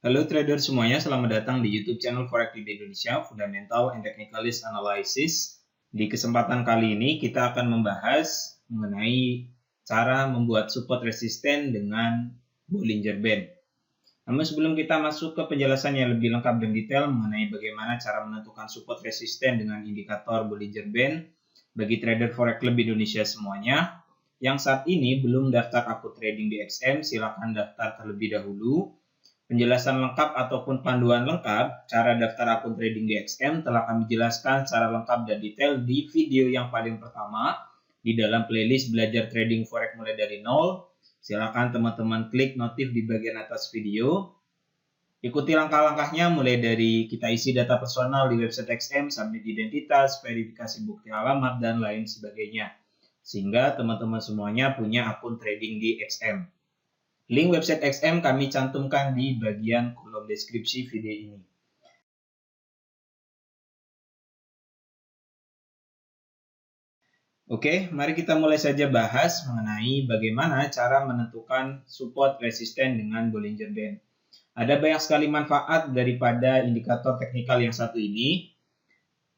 Halo trader semuanya, selamat datang di YouTube channel Forex di Indonesia, Fundamental and Technicalist Analysis. Di kesempatan kali ini kita akan membahas mengenai cara membuat support resisten dengan Bollinger Band. Namun sebelum kita masuk ke penjelasan yang lebih lengkap dan detail mengenai bagaimana cara menentukan support resisten dengan indikator Bollinger Band bagi trader Forex Club Indonesia semuanya, yang saat ini belum daftar akun trading di XM, silakan daftar terlebih dahulu. Penjelasan lengkap ataupun panduan lengkap cara daftar akun trading di XM telah kami jelaskan secara lengkap dan detail di video yang paling pertama di dalam playlist belajar trading forex mulai dari nol. Silakan teman-teman klik notif di bagian atas video. Ikuti langkah-langkahnya mulai dari kita isi data personal di website XM, submit identitas, verifikasi bukti alamat, dan lain sebagainya. Sehingga teman-teman semuanya punya akun trading di XM. Link website XM kami cantumkan di bagian kolom deskripsi video ini. Oke, mari kita mulai saja bahas mengenai bagaimana cara menentukan support resisten dengan Bollinger Band. Ada banyak sekali manfaat daripada indikator teknikal yang satu ini.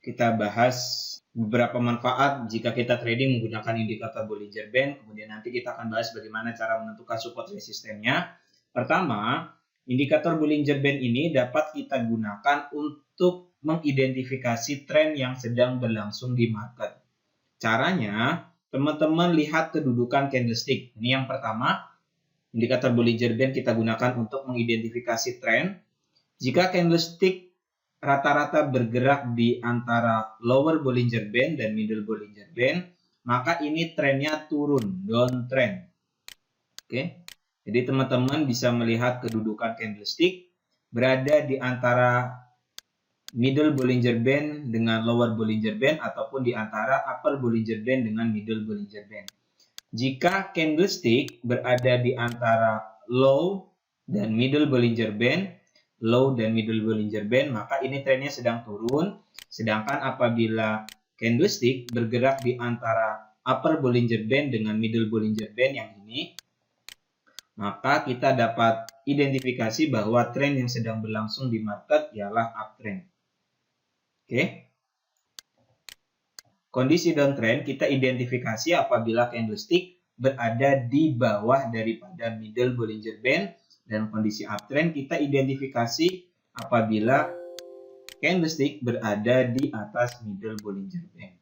Kita bahas beberapa manfaat jika kita trading menggunakan indikator Bollinger Band. Kemudian nanti kita akan bahas bagaimana cara menentukan support resistennya. Pertama, indikator Bollinger Band ini dapat kita gunakan untuk mengidentifikasi tren yang sedang berlangsung di market. Caranya, teman-teman lihat kedudukan candlestick. Ini yang pertama, indikator Bollinger Band kita gunakan untuk mengidentifikasi tren. Jika candlestick rata-rata bergerak di antara lower Bollinger Band dan middle Bollinger Band, maka ini trennya turun, downtrend. Oke, jadi teman-teman bisa melihat kedudukan candlestick berada di antara middle Bollinger Band dengan lower Bollinger Band ataupun di antara upper Bollinger Band dengan middle Bollinger Band. Jika candlestick berada di antara low dan middle Bollinger Band, low dan middle Bollinger Band, maka ini trennya sedang turun. Sedangkan apabila candlestick bergerak di antara upper Bollinger Band dengan middle Bollinger Band yang ini, maka kita dapat identifikasi bahwa tren yang sedang berlangsung di market ialah uptrend. Oke. Kondisi downtrend kita identifikasi apabila candlestick berada di bawah daripada middle Bollinger Band. Dan kondisi uptrend kita identifikasi apabila candlestick berada di atas middle Bollinger Band.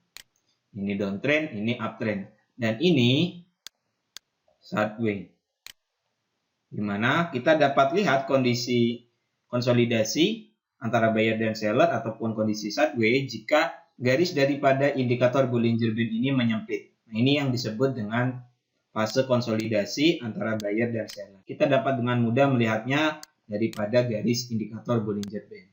Ini downtrend, ini uptrend. Dan ini sideways. Dimana kita dapat lihat kondisi konsolidasi antara buyer dan seller ataupun kondisi sideways jika garis daripada indikator Bollinger Band ini menyempit. Nah, ini yang disebut dengan fase konsolidasi antara buyer dan seller. Kita dapat dengan mudah melihatnya daripada garis indikator Bollinger Band.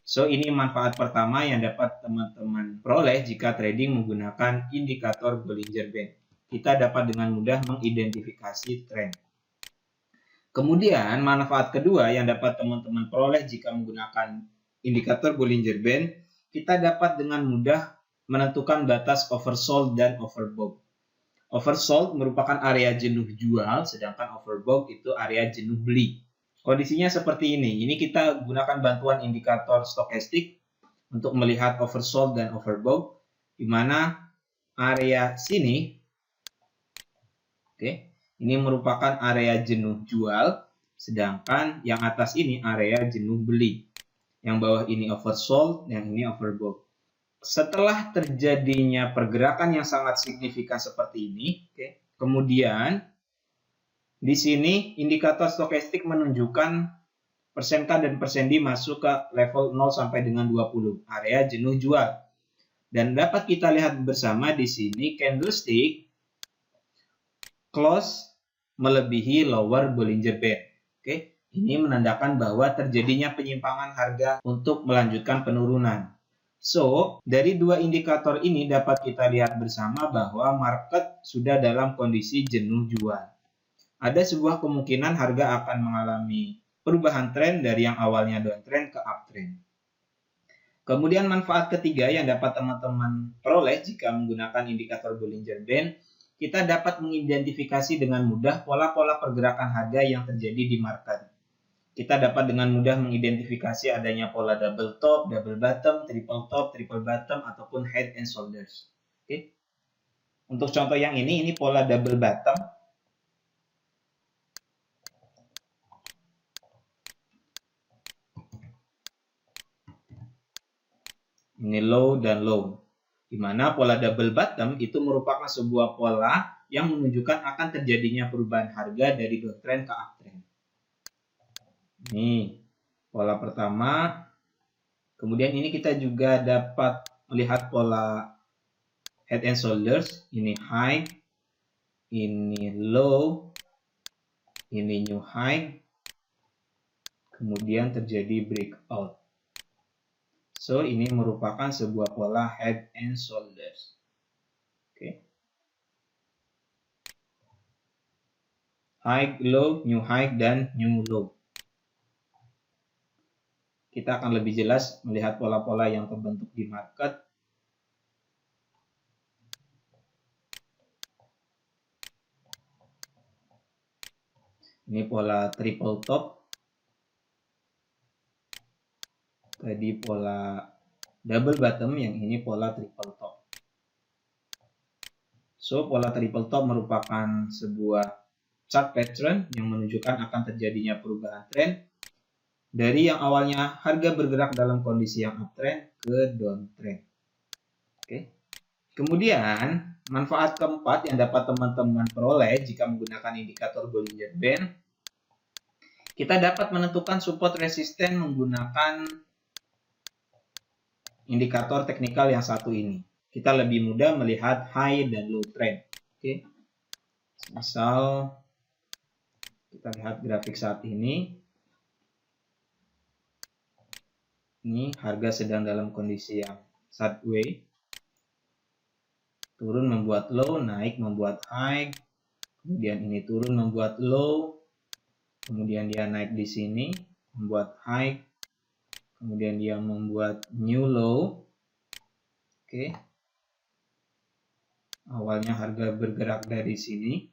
So, ini manfaat pertama yang dapat teman-teman peroleh jika trading menggunakan indikator Bollinger Band. Kita dapat dengan mudah mengidentifikasi tren. Kemudian, manfaat kedua yang dapat teman-teman peroleh jika menggunakan indikator Bollinger Band, kita dapat dengan mudah menentukan batas oversold dan overbought. Oversold merupakan area jenuh jual, sedangkan overbought itu area jenuh beli. Kondisinya seperti ini. Ini kita gunakan bantuan indikator stokastik untuk melihat oversold dan overbought, di mana area sini, ini merupakan area jenuh jual, sedangkan yang atas ini area jenuh beli. Yang bawah ini oversold, yang ini overbought. Setelah terjadinya pergerakan yang sangat signifikan seperti ini, kemudian di sini indikator stokastik menunjukkan persen K dan persen D masuk ke level 0 sampai dengan 20, area jenuh jual. Dan dapat kita lihat bersama di sini candlestick close melebihi lower Bollinger Band. Ini menandakan bahwa terjadinya penyimpangan harga untuk melanjutkan penurunan. So, dari dua indikator ini dapat kita lihat bersama bahwa market sudah dalam kondisi jenuh jual. Ada sebuah kemungkinan harga akan mengalami perubahan tren dari yang awalnya downtrend ke uptrend. Kemudian manfaat ketiga yang dapat teman-teman peroleh jika menggunakan indikator Bollinger Band, kita dapat mengidentifikasi dengan mudah pola-pola pergerakan harga yang terjadi di market. kita dapat dengan mudah mengidentifikasi adanya pola double top, double bottom, triple top, triple bottom, ataupun head and shoulders. Oke. Untuk contoh yang ini pola double bottom. Ini low dan low. Di mana pola double bottom itu merupakan sebuah pola yang menunjukkan akan terjadinya perubahan harga dari downtrend ke uptrend. Ini pola pertama. Kemudian ini kita juga dapat melihat pola head and shoulders. Ini high, ini low, ini new high. Kemudian terjadi breakout. So, ini merupakan sebuah pola head and shoulders. Oke. High, low, new high, dan new low. Kita akan lebih jelas melihat pola-pola yang terbentuk di market. Ini pola triple top. Tadi pola double bottom, yang ini pola triple top. So, pola triple top merupakan sebuah chart pattern yang menunjukkan akan terjadinya perubahan tren dari yang awalnya harga bergerak dalam kondisi yang uptrend ke downtrend. Oke. Kemudian, manfaat keempat yang dapat teman-teman peroleh jika menggunakan indikator Bollinger Band, kita dapat menentukan support resisten menggunakan indikator teknikal yang satu ini. Kita lebih mudah melihat high dan low trend. Oke. Misal kita lihat grafik saat ini. Ini harga sedang dalam kondisi yang sideways. Turun membuat low, naik membuat high. Kemudian ini turun membuat low. Kemudian dia naik di sini membuat high. Kemudian dia membuat new low. Oke. Awalnya harga bergerak dari sini.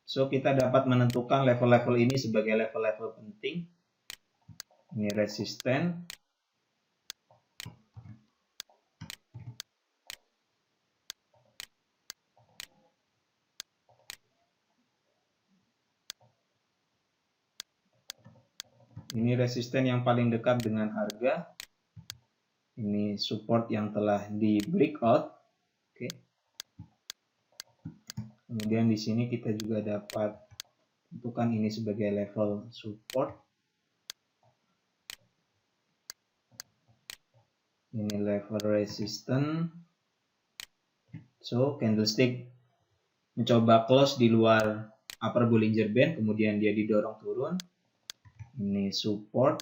So, kita dapat menentukan level-level ini sebagai level-level penting. Ini resisten. Ini resisten yang paling dekat dengan harga. Ini support yang telah di breakout. Oke. Kemudian di sini kita juga dapat tentukan ini sebagai level support. Ini level resistance. So, candlestick mencoba close di luar upper Bollinger Band, kemudian dia didorong turun. Ini support.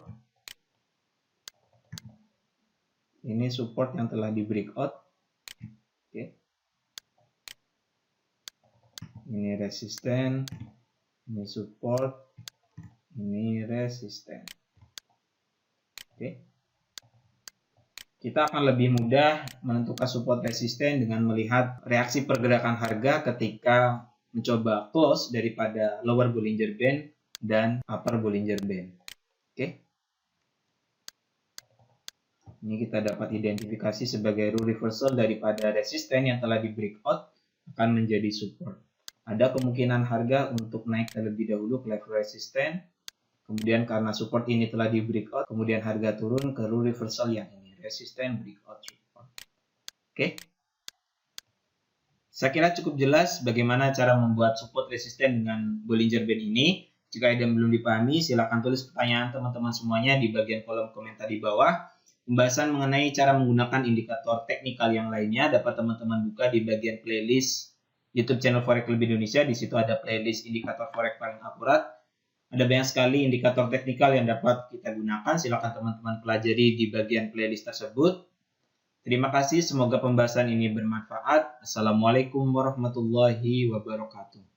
Ini support yang telah di breakout. Oke. Ini resisten. Ini support. Ini resisten. Oke. Kita akan lebih mudah menentukan support resisten dengan melihat reaksi pergerakan harga ketika mencoba close daripada lower Bollinger Band dan upper Bollinger Band. Oke. Ini kita dapat identifikasi sebagai rule reversal daripada resisten yang telah di breakout akan menjadi support. Ada kemungkinan harga untuk naik terlebih dahulu ke level resisten. Kemudian karena support ini telah di breakout, kemudian harga turun ke rule reversal yang ini, resisten, breakout, support. Oke. Saya kira cukup jelas bagaimana cara membuat support resisten dengan Bollinger Band ini. Jika ada yang belum dipahami, silakan tulis pertanyaan teman-teman semuanya di bagian kolom komentar di bawah. Pembahasan mengenai cara menggunakan indikator teknikal yang lainnya dapat teman-teman buka di bagian playlist YouTube channel Forex Club Indonesia. Di situ ada playlist indikator forex paling akurat. Ada banyak sekali indikator teknikal yang dapat kita gunakan. Silakan teman-teman pelajari di bagian playlist tersebut. Terima kasih, semoga pembahasan ini bermanfaat. Assalamualaikum warahmatullahi wabarakatuh.